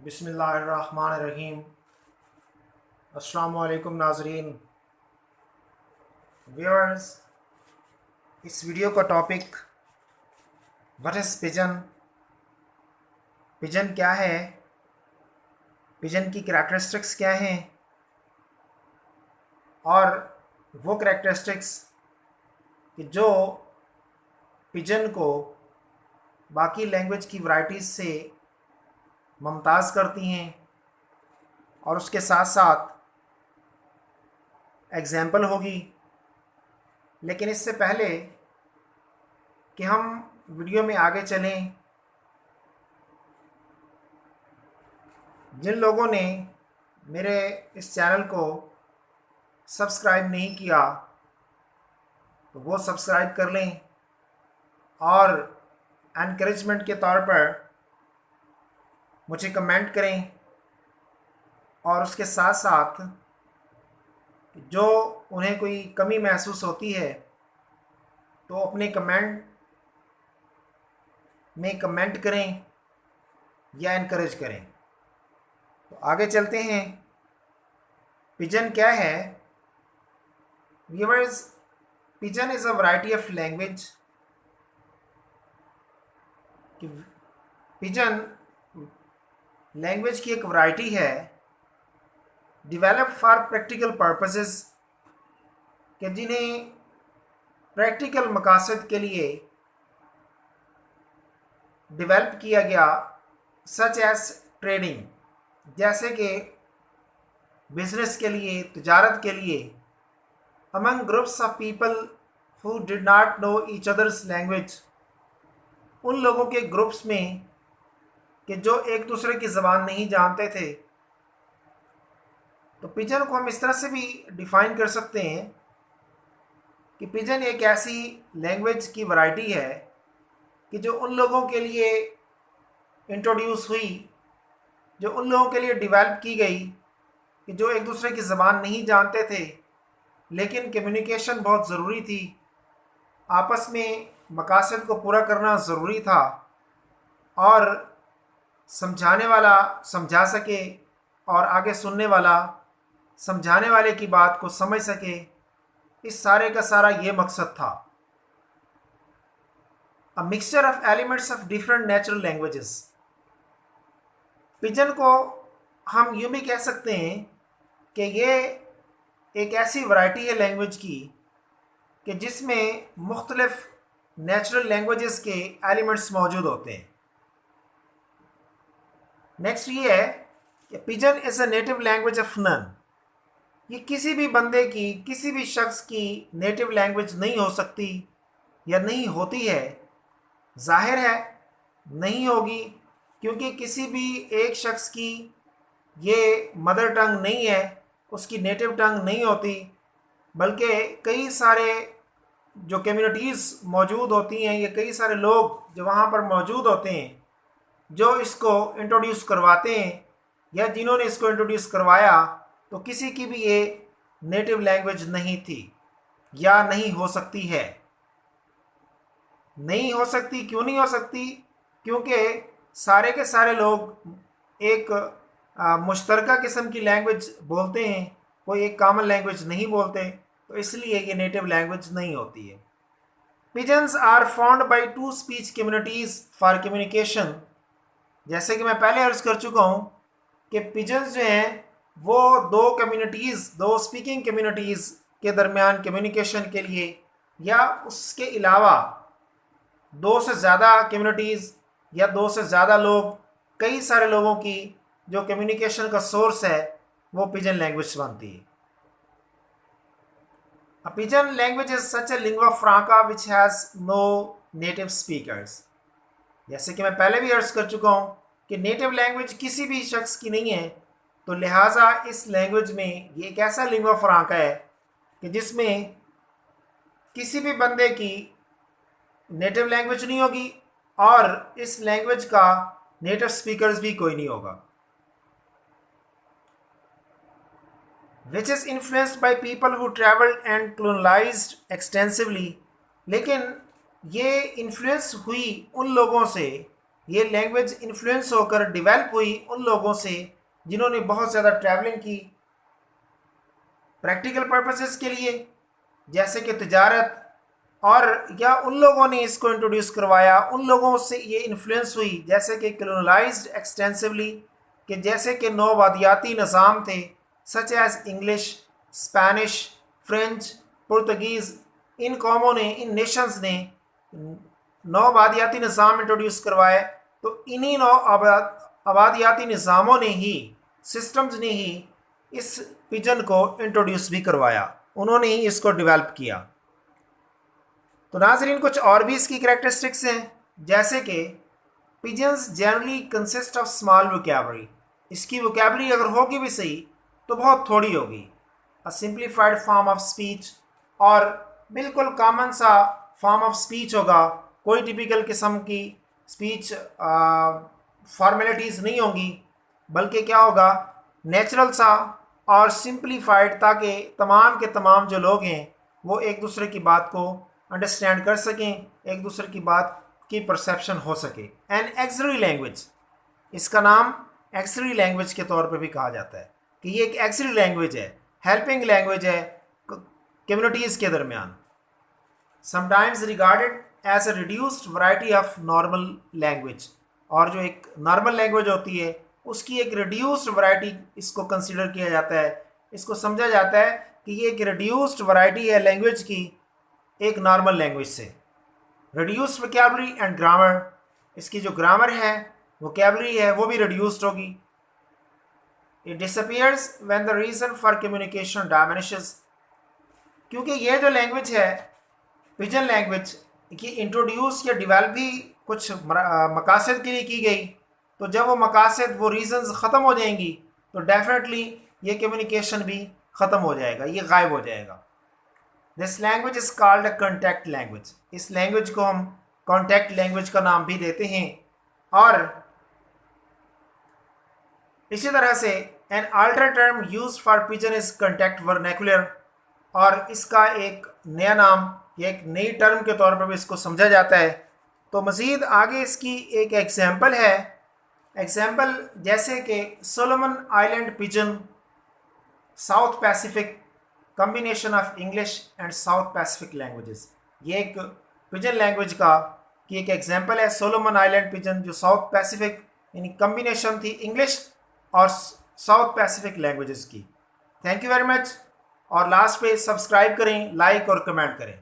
बिस्मिल्लाहिर्रहमानिर्रहीम। अस्सलामु अलैकुम नाज़रीन व्यूअर्स। इस वीडियो का topic what is pigeon, pigeon क्या है, पिजन की करैक्टरिस्टिक्स क्या हैं और वो करैक्टरिस्टिक्स कि जो पिजन को बाकी लैंग्वेज की वैराइटीज़ से मुमताज़ करती हैं, और उसके साथ साथ एग्जाम्पल होगी। लेकिन इससे पहले कि हम वीडियो में आगे चलें, जिन लोगों ने मेरे इस चैनल को सब्सक्राइब नहीं किया तो वो सब्सक्राइब कर लें और एनकरेजमेंट के तौर पर मुझे कमेंट करें, और उसके साथ साथ जो उन्हें कोई कमी महसूस होती है तो अपने कमेंट में कमेंट करें या इनकरेज करें। तो आगे चलते हैं। पिजन क्या है viewers? Pigeon is a variety of language. Pigeon language की एक वैरायटी है डिवेलप फॉर प्रैक्टिकल पर्पसेस, कि जिन्हें प्रैक्टिकल मकासद के लिए डेवलप किया गया, सच एज ट्रेडिंग, जैसे कि बिजनेस के लिए, तजारत के लिए, among groups of people who did not know each others language, उन लोगों के ग्रुप्स में कि जो एक दूसरे की ज़बान नहीं जानते थे। तो पिजन को हम इस तरह से भी डिफ़ाइन कर सकते हैं कि पिजन एक ऐसी लैंग्वेज की वैरायटी है कि जो उन लोगों के लिए इंट्रोड्यूस हुई, जो उन लोगों के लिए डेवलप की गई कि जो एक दूसरे की ज़बान नहीं जानते थे, लेकिन कम्युनिकेशन बहुत ज़रूरी थी, आपस में मकासद को पूरा करना ज़रूरी था, और समझाने वाला समझा सके और आगे सुनने वाला समझाने वाले की बात को समझ सके। इस सारे का सारा ये मकसद था। A mixture of elements of different natural languages. Pigeon को हम यूँ भी कह सकते हैं कि ये एक ऐसी वैरायटी है लैंग्वेज की कि जिसमें मुख्तलिफ नेचुरल लैंग्वेजेस के एलिमेंट्स मौजूद होते हैं। नेक्स्ट ये है कि pidgin is a native language of none. ये किसी भी बंदे की, किसी भी शख्स की नेटिव लैंग्वेज नहीं हो सकती या नहीं होती है। जाहिर है नहीं होगी, क्योंकि किसी भी एक शख्स की ये मदर टंग नहीं है, उसकी नेटिव टंग नहीं होती, बल्कि कई सारे जो कम्युनिटीज़ मौजूद होती हैं, ये कई सारे लोग जो वहाँ पर मौजूद होते हैं, जो इसको इंट्रोड्यूस करवाते हैं या जिन्होंने इसको इंट्रोड्यूस करवाया, तो किसी की भी ये नेटिव लैंग्वेज नहीं थी या नहीं हो सकती है। नहीं हो सकती, क्यों नहीं हो सकती? क्योंकि सारे के सारे लोग एक मुश्तरका किस्म की लैंग्वेज बोलते हैं, कोई एक कॉमन लैंग्वेज नहीं बोलते, तो इसलिए ये नेटिव लैंग्वेज नहीं होती है। Pidgins are found by two speech communities for communication. जैसे कि मैं पहले अर्ज कर चुका हूँ कि पिजन्स जो हैं वो दो कम्युनिटीज़, दो स्पीकिंग कम्युनिटीज़ के दरमियान कम्युनिकेशन के लिए, या उसके अलावा दो से ज़्यादा कम्युनिटीज़ या दो से ज़्यादा लोग, कई सारे लोगों की जो कम्युनिकेशन का सोर्स है, वो पिजन लैंग्वेज बनती है। A pidgin language is such a lingua franca which has no native speakers। जैसे कि मैं पहले भी अर्ज कर चुका हूँ कि नेटिव लैंग्वेज किसी भी शख्स की नहीं है, तो लिहाजा इस लैंग्वेज में ये एक ऐसा लिंगुआ फ्रांका है कि जिसमें किसी भी बंदे की नेटिव लैंग्वेज नहीं होगी और इस लैंग्वेज का नेटिव स्पीकर्स भी कोई नहीं होगा। Which is influenced by people who traveled and colonized extensively। लेकिन ये इन्फ्लुएंस हुई उन लोगों से ये लैंग्वेज इन्फ्लुएंस होकर डेवलप हुई उन लोगों से जिन्होंने बहुत ज़्यादा ट्रैवलिंग की प्रैक्टिकल पर्पसेस के लिए, जैसे कि तिजारत, और या उन लोगों ने इसको इंट्रोड्यूस करवाया, उन लोगों से ये इन्फ्लुएंस हुई जैसे कि कलोनलाइज्ड एक्सटेंसिवली, कि जैसे कि नौवादियाती निज़ाम थे such as English, Spanish, French, Portuguese. इन कौमों ने, इन नेशंस ने नौवादियाती निज़ाम इंट्रोड्यूस करवाए। तो इन्हीं नौ आबादियाती निज़ामों ने ही, सिस्टम्स ने ही इस पिजन को इंट्रोड्यूस भी करवाया, उन्होंने ही इसको डेवलप किया। तो नाज़रीन, कुछ और भी इसकी कैरेक्टरिस्टिक्स हैं, जैसे कि pidgins generally consist of small vocabulary. इसकी वोकैबलरी अगर होगी भी सही तो बहुत थोड़ी होगी। A simplified form of speech, और बिल्कुल कॉमन सा फॉर्म ऑफ स्पीच होगा, कोई टिपिकल किस्म की स्पीच फॉर्मेलिटीज़ नहीं होंगी, बल्कि क्या होगा, नेचुरल सा और सिंप्लीफाइड, ताकि तमाम के तमाम जो लोग हैं वो एक दूसरे की बात को अंडरस्टैंड कर सकें, एक दूसरे की बात की परसेप्शन हो सके। एन एक्सरी लैंग्वेज, इसका नाम एक्सरी लैंग्वेज के तौर पे भी कहा जाता है कि ये एक एक्सरी लैंग्वेज है, हेल्पिंग लैंग्वेज है कम्युनिटीज़ के दरमियान। Sometimes regarded as a reduced variety of normal language, और जो एक नॉर्मल लैंग्वेज होती है उसकी एक रिड्यूस्ड वैरायटी इसको कंसिडर किया जाता है, इसको समझा जाता है कि ये एक रिड्यूस्ड वैरायटी है लैंग्वेज की एक नॉर्मल लैंग्वेज से। रिड्यूस्ड वोकैबलरी एंड ग्रामर, इसकी जो ग्रामर है, वोकैबलरी है, वो भी रिड्यूस्ड होगी। It disappears when the reason for communication diminishes, क्योंकि ये जो लैंग्वेज है पिजन लैंग्वेज, ये इंट्रोड्यूस या डेवलप भी कुछ मकासद के लिए की गई, तो जब वो मकासद, वो रीज़न्स ख़त्म हो जाएंगी तो डेफिनेटली ये कम्युनिकेशन भी ख़त्म हो जाएगा, ये गायब हो जाएगा। This language is called a contact language, इस लैंग्वेज को हम कॉन्टैक्ट लैंग्वेज का नाम भी देते हैं। और इसी तरह से an alter term use for pidgin is contact vernacular, और इसका एक नया नाम या एक नई टर्म के तौर पर भी इसको समझा जाता है। तो मज़ीद आगे इसकी एक एग्जाम्पल है, एग्जाम्पल जैसे कि Solomon island pigeon, south Pacific, combination of English and south Pacific languages. ये एक पिजन लैंग्वेज का की एक एग्जाम्पल है, सोलोमन आइलैंड पिजन, जो साउथ पैसिफिक यानी कम्बिनेशन थी इंग्लिश और साउथ पैसिफिक लैंग्वेजेस की। Thank you very much. और लास्ट पे सब्सक्राइब करें, लाइक और कमेंट करें।